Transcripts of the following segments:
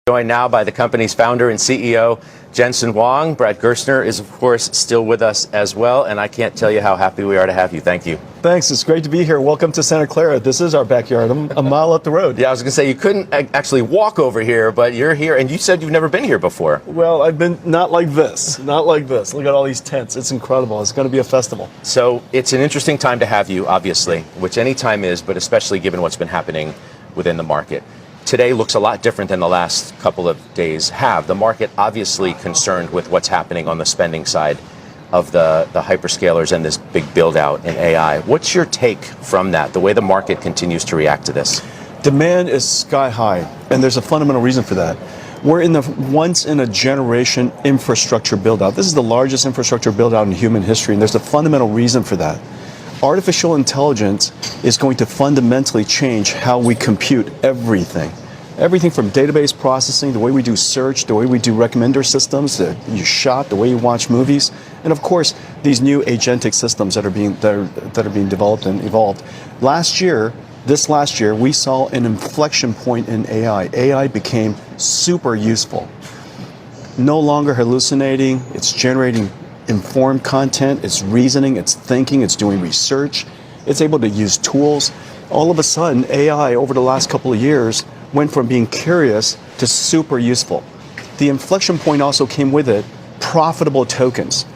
Joined now by the company's founder and CEO, Jensen Huang. Brad Gerstner is, of course, still with us as well, and I can't tell you how happy we are to have you. Thank you. Thanks. It's great to be here. Welcome to Santa Clara. This is our backyard. I'm a mile up the road. Yeah, I was going to say, you couldn't actually walk over here, but you're here, and you said you've never been here before. Well, I've been not like this. Not like this. Look at all these tents. It's incredible. It's going to be a festival. So it's an interesting time to have you, obviously, which any time is, but especially given what's been happening within the market. Today looks a lot different than the last couple of days have. The market obviously concerned with what's happening on the spending side of the hyperscalers and this big build out in AI. What's your take from that, the way the market continues to react to this? Demand is sky high, and there's a fundamental reason for that. We're in the once in a generation infrastructure build out. This is the largest infrastructure build out in human history, and there's a fundamental reason for that. Artificial intelligence is going to fundamentally change how we compute everything. Everything from database processing, the way we do search, the way we do recommender systems, you shop, the way you watch movies, and of course these new agentic systems that are being developed and evolved. This last year, we saw an inflection point in AI. AI became super useful. No longer hallucinating, it's generating informed content, it's reasoning, it's thinking, it's doing research, it's able to use tools. All of a sudden, AI over the last couple of years went from being curious to super useful. The inflection point also came with it, profitable tokens.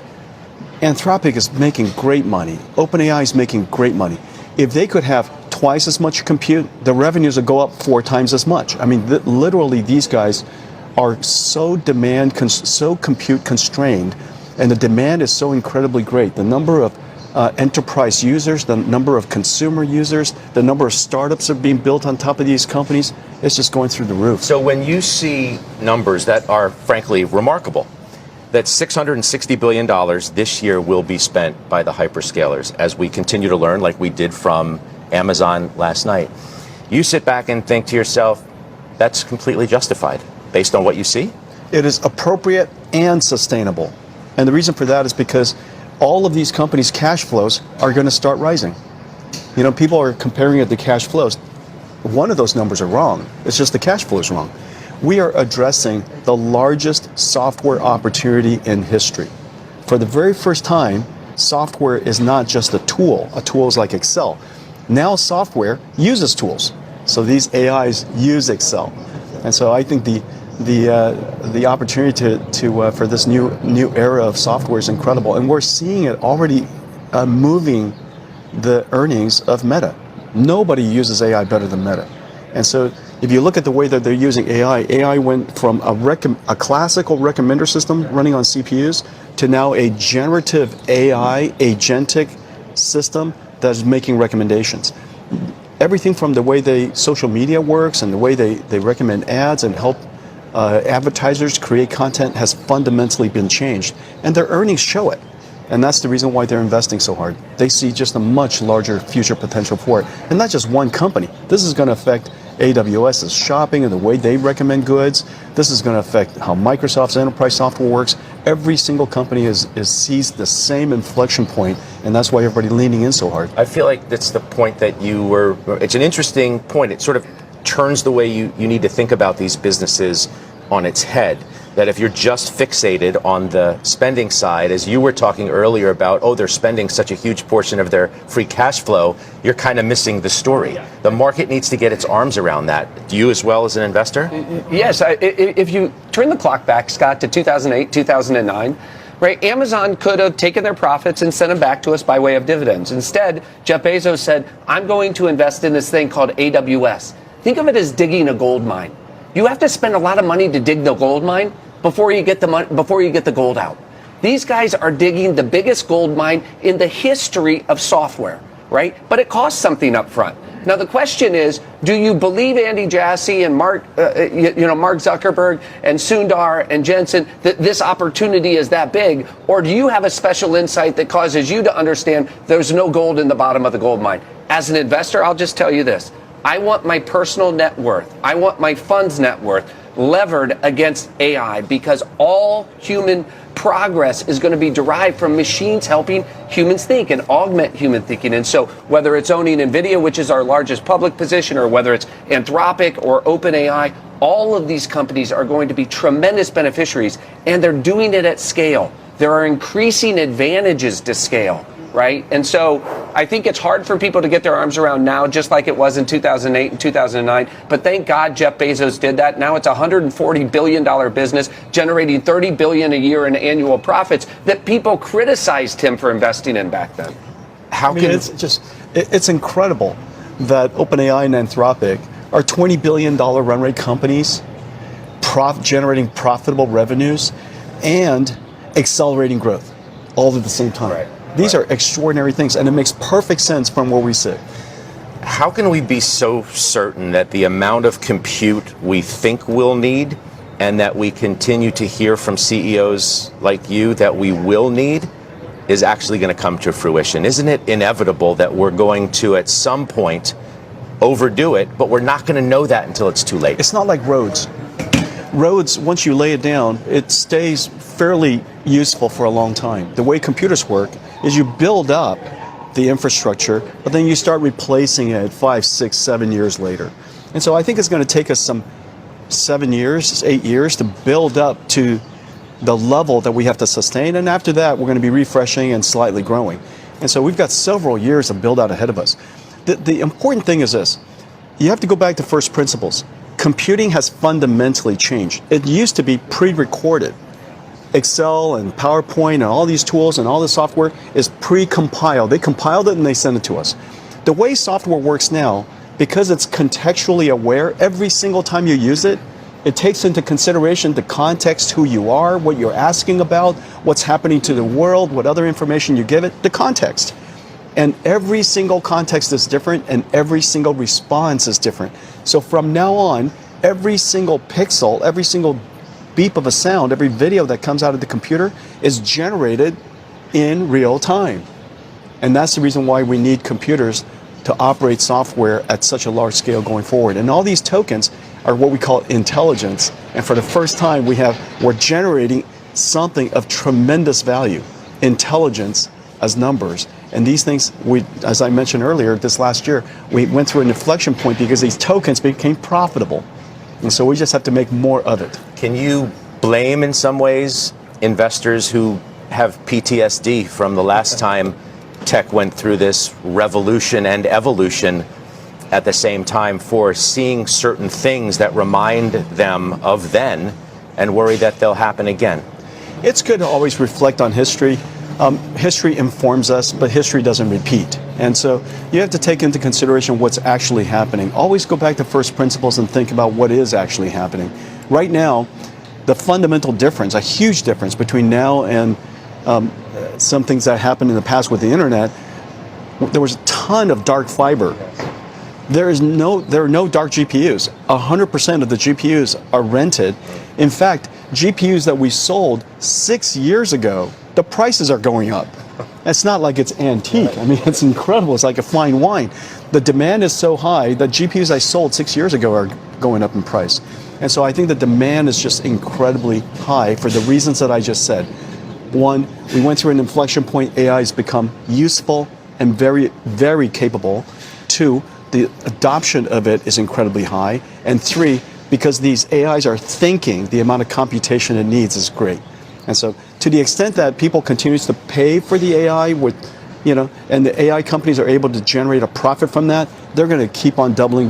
Anthropic is making great money. OpenAI is making great money. If they could have twice as much compute, the revenues would go up 4 times as much. I mean, literally these guys are so compute constrained, and the demand is so incredibly great. The number of enterprise users, the number of consumer users, the number of startups that are being built on top of these companies, it's just going through the roof. So when you see numbers that are frankly remarkable, that $660 billion this year will be spent by the hyperscalers as we continue to learn, like we did from Amazon last night, you sit back and think to yourself, that's completely justified based on what you see? It is appropriate and sustainable. And the reason for that is because all of these companies' cash flows are going to start rising. You know, people are comparing it to cash flows. One of those numbers are wrong. It's just the cash flow is wrong. We are addressing the largest software opportunity in history. For the very first time, software is not just a tool. A tool is like Excel. Now software uses tools. So these AIs use Excel. And so I think the opportunity for this new era of software is incredible, and we're seeing it already moving the earnings of Meta. Nobody uses AI better than Meta, and so if you look at the way that they're using AI went from a classical recommender system running on CPUs to now a generative AI agentic system that's making recommendations. Everything from the way social media works and the way they recommend ads and help advertisers create content has fundamentally been changed, and their earnings show it. And that's the reason why they're investing so hard. They see just a much larger future potential for it. And not just one company. This is going to affect AWS's shopping and the way they recommend goods. This is going to affect how Microsoft's enterprise software works. Every single company sees the same inflection point, and that's why everybody's leaning in so hard. I feel like that's the point that it's an interesting point. It sort of turns the way you need to think about these businesses on its head. That if you're just fixated on the spending side, as you were talking earlier about, they're spending such a huge portion of their free cash flow, you're kind of missing the story. The market needs to get its arms around that. Do you as well as an investor? Yes. If you turn the clock back, Scott, to 2008, 2009, right, Amazon could have taken their profits and sent them back to us by way of dividends. Instead, Jeff Bezos said, I'm going to invest in this thing called AWS. Think of it as digging a gold mine. You have to spend a lot of money to dig the gold mine before you get the gold out. These guys are digging the biggest gold mine in the history of software, right? But it costs something up front. Now the question is, do you believe Andy Jassy and Mark Zuckerberg and Sundar and Jensen that this opportunity is that big, or do you have a special insight that causes you to understand there's no gold in the bottom of the gold mine? As an investor, I'll just tell you this. I want my personal net worth, I want my fund's net worth levered against AI because all human progress is going to be derived from machines helping humans think and augment human thinking. And so whether it's owning NVIDIA, which is our largest public position, or whether it's Anthropic or OpenAI, all of these companies are going to be tremendous beneficiaries, and they're doing it at scale. There are increasing advantages to scale, right? And so I think it's hard for people to get their arms around now, just like it was in 2008 and 2009. But thank God Jeff Bezos did that. Now it's a $140 billion business generating $30 billion a year in annual profits that people criticized him for investing in back then. It's incredible that OpenAI and Anthropic are $20 billion run rate companies, generating profitable revenues and accelerating growth all at the same time. Right. These are extraordinary things, and it makes perfect sense from where we sit. How can we be so certain that the amount of compute we think we'll need and that we continue to hear from CEOs like you that we will need is actually going to come to fruition? Isn't it inevitable that we're going to, at some point, overdo it, but we're not going to know that until it's too late? It's not like roads. Roads, once you lay it down, it stays fairly useful for a long time. The way computers work is you build up the infrastructure, but then you start replacing it 5, 6, 7 years later. And so I think it's going to take us some 7 years, 8 years to build up to the level that we have to sustain. And after that, we're going to be refreshing and slightly growing. And so we've got several years of build out ahead of us. The important thing is this. You have to go back to first principles. Computing has fundamentally changed. It used to be pre-recorded. Excel and PowerPoint and all these tools and all the software is pre-compiled. They compiled it and they send it to us. The way software works now, because it's contextually aware, every single time you use it, it takes into consideration the context, who you are, what you're asking about, what's happening to the world, what other information you give it, the context. And every single context is different and every single response is different. So from now on, every single pixel, every single beep of a sound, every video that comes out of the computer is generated in real time. And that's the reason why we need computers to operate software at such a large scale going forward. And all these tokens are what we call intelligence. And for the first time, we're generating something of tremendous value, intelligence as numbers. And these things, as I mentioned earlier, this last year, we went through an inflection point because these tokens became profitable. And so we just have to make more of it. Can you blame, in some ways, investors who have PTSD from the last time tech went through this revolution and evolution at the same time for seeing certain things that remind them of then and worry that they'll happen again? It's good to always reflect on history. History informs us, but history doesn't repeat. And so you have to take into consideration what's actually happening. Always go back to first principles and think about what is actually happening. Right now, the fundamental difference, a huge difference between now and some things that happened in the past with the internet, there was a ton of dark fiber. There are no dark GPUs. 100% of the GPUs are rented. In fact, GPUs that we sold 6 years ago, the prices are going up. It's not like it's antique. I mean, it's incredible. It's like a fine wine. The demand is so high that GPUs I sold 6 years ago are going up in price. And so I think the demand is just incredibly high for the reasons that I just said. One, we went through an inflection point. AI has become useful and very, very capable. Two, the adoption of it is incredibly high. And three, because these AIs are thinking, the amount of computation it needs is great. And so to the extent that people continue to pay for the AI and the AI companies are able to generate a profit from that, they're going to keep on doubling.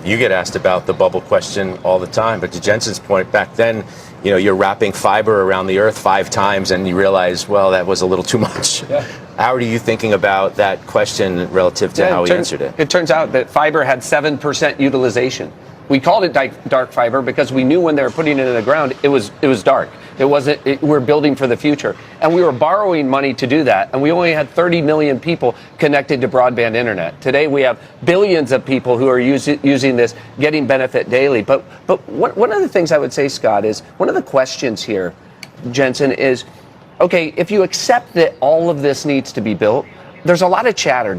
You get asked about the bubble question all the time, but to Jensen's point, back then, you're wrapping fiber around the earth 5 times and you realize, well, that was a little too much. Yeah. How are you thinking about that question relative to how he answered it? It turns out that fiber had 7% utilization. We called it dark fiber because we knew when they were putting it in the ground, it was dark. We're building for the future. And we were borrowing money to do that. And we only had 30 million people connected to broadband internet. Today, we have billions of people who are using this, getting benefit daily. But one of the things I would say, Scott, is one of the questions here, Jensen, is, okay, if you accept that all of this needs to be built, there's a lot of chatter.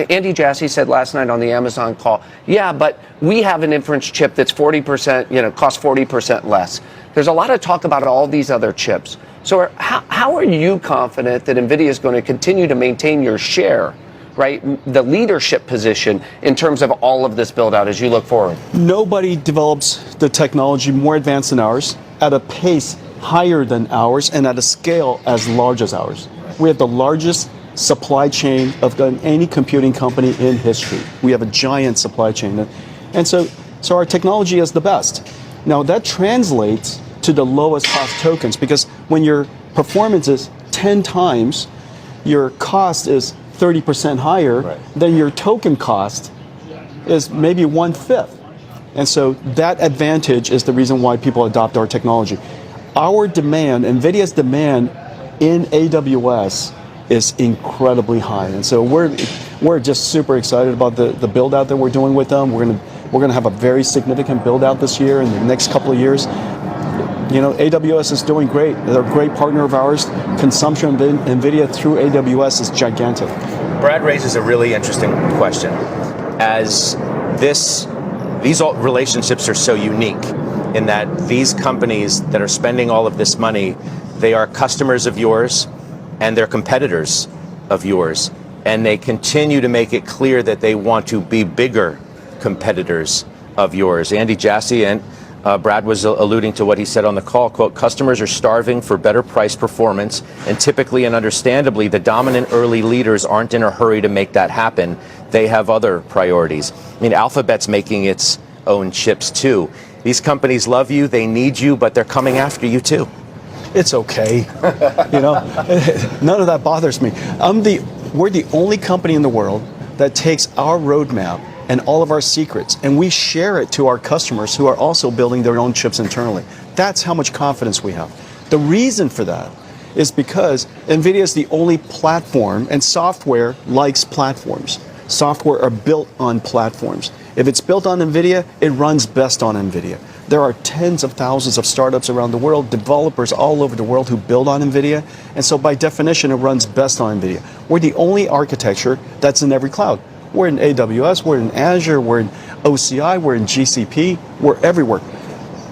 Andy Jassy said last night on the Amazon call, yeah, but we have an inference chip that's 40%, costs 40% less. There's a lot of talk about all these other chips. So how are you confident that NVIDIA is going to continue to maintain your share, right, the leadership position in terms of all of this build out as you look forward? Nobody develops the technology more advanced than ours at a pace higher than ours and at a scale as large as ours. We have the largest supply chain of any computing company in history. We have a giant supply chain. And so our technology is the best. Now that translates to the lowest cost tokens, because when your performance is 10 times, your cost is 30% higher, right, then your token cost is maybe 1/5. And so that advantage is the reason why people adopt our technology. Our demand, NVIDIA's demand in AWS is incredibly high. And so we're just super excited about the build out that we're doing with them. We're gonna have a very significant build out this year and the next couple of years. AWS is doing great. They're a great partner of ours. Consumption of NVIDIA through AWS is gigantic. Brad raises a really interesting question. As these relationships are so unique in that these companies that are spending all of this money, they are customers of yours and they're competitors of yours. And they continue to make it clear that they want to be bigger competitors of yours. Andy Jassy and Brad was alluding to what he said on the call, quote, customers are starving for better price performance, and typically and understandably, the dominant early leaders aren't in a hurry to make that happen. They have other priorities. I mean, Alphabet's making its own chips too. These companies love you, they need you, but they're coming after you too. It's okay. None of that bothers me. We're the only company in the world that takes our roadmap and all of our secrets, and we share it to our customers who are also building their own chips internally. That's how much confidence we have. The reason for that is because NVIDIA is the only platform, and software likes platforms. Software are built on platforms. If it's built on NVIDIA, it runs best on NVIDIA. There are tens of thousands of startups around the world, developers all over the world who build on NVIDIA, and so by definition, it runs best on NVIDIA. We're the only architecture that's in every cloud. We're in AWS, we're in Azure, we're in OCI, we're in GCP, we're everywhere.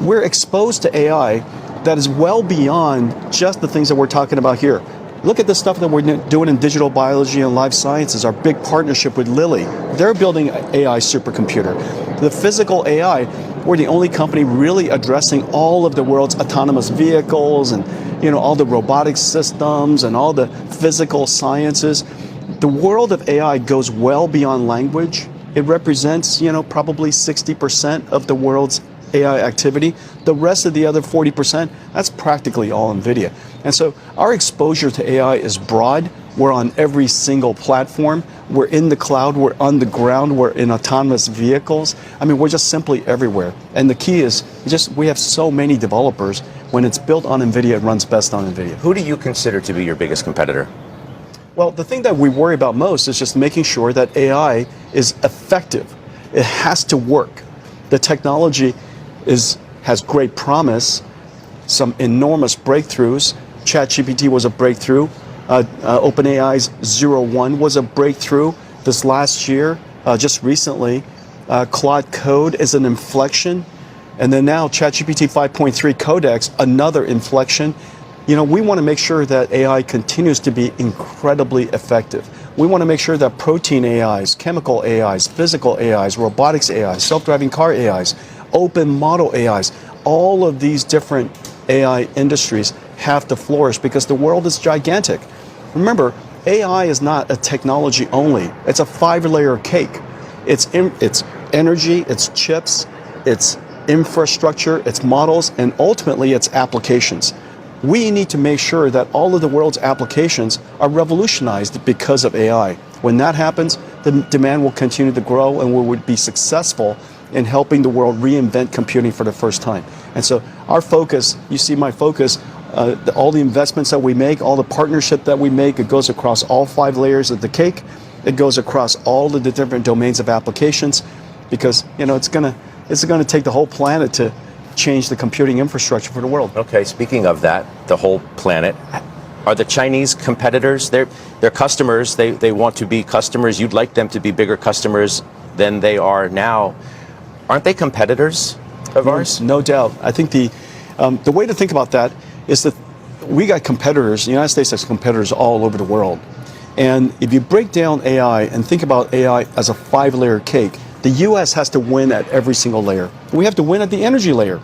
We're exposed to AI that is well beyond just the things that we're talking about here. Look at the stuff that we're doing in digital biology and life sciences, our big partnership with Lilly. They're building an AI supercomputer. The physical AI, we're the only company really addressing all of the world's autonomous vehicles and all the robotic systems and all the physical sciences. The world of AI goes well beyond language. It represents, probably 60% of the world's AI activity. The rest of the other 40%, that's practically all NVIDIA. And so our exposure to AI is broad. We're on every single platform. We're in the cloud. We're on the ground. We're in autonomous vehicles. I mean, we're just simply everywhere. And the key is we have so many developers. When it's built on NVIDIA, it runs best on NVIDIA. Who do you consider to be your biggest competitor? Well, the thing that we worry about most is just making sure that AI is effective. It has to work. The technology has great promise, some enormous breakthroughs. ChatGPT was a breakthrough. OpenAI's 0.1 was a breakthrough this last year, just recently. Claude Code is an inflection. And then now ChatGPT 5.3 Codex, another inflection. We want to make sure that AI continues to be incredibly effective. We want to make sure that protein AIs, chemical AIs, physical AIs, robotics AIs, self-driving car AIs, open model AIs, all of these different AI industries have to flourish because the world is gigantic. Remember, AI is not a technology only. It's a 5-layer cake. It's energy, it's chips, it's infrastructure, it's models, and ultimately it's applications. We need to make sure that all of the world's applications are revolutionized because of AI. When that happens, the demand will continue to grow and we would be successful in helping the world reinvent computing for the first time. And so our focus, you see my focus, all the investments that we make, all the partnership that we make, it goes across all 5 layers of the cake. It goes across all of the different domains of applications because, it's gonna take the whole planet to change the computing infrastructure for the world. Okay, speaking of that, the whole planet, Are the Chinese competitors? They're customers. They want to be customers. You'd like them to be bigger customers than they are now. Aren't they competitors of ours? No doubt. I think the way to think about that is that we got competitors. The United States has competitors all over the world. And if you break down AI and think about AI as a 5-layer cake, the U.S. has to win at every single layer. We have to win at the energy layer.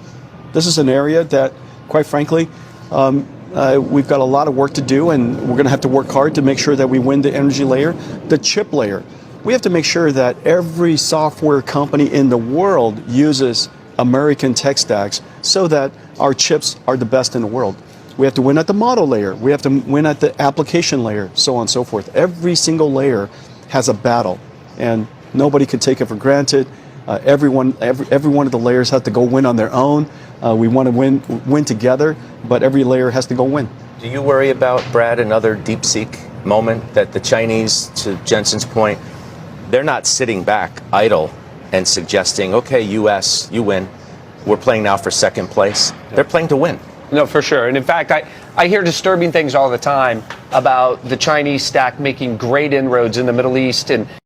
This is an area that, quite frankly, we've got a lot of work to do, and we're going to have to work hard to make sure that we win the energy layer. The chip layer, we have to make sure that every software company in the world uses American tech stacks so that our chips are the best in the world. We have to win at the model layer. We have to win at the application layer, so on and so forth. Every single layer has a battle, and nobody can take it for granted. Every one of the layers has to go win on their own. We want to win together, but every layer has to go win. Do you worry about, Brad, another DeepSeek moment that the Chinese, to Jensen's point, they're not sitting back idle and suggesting, okay, U.S., you win. We're playing now for second place. They're playing to win. No, for sure. And in fact, I hear disturbing things all the time about the Chinese stack making great inroads in the Middle East and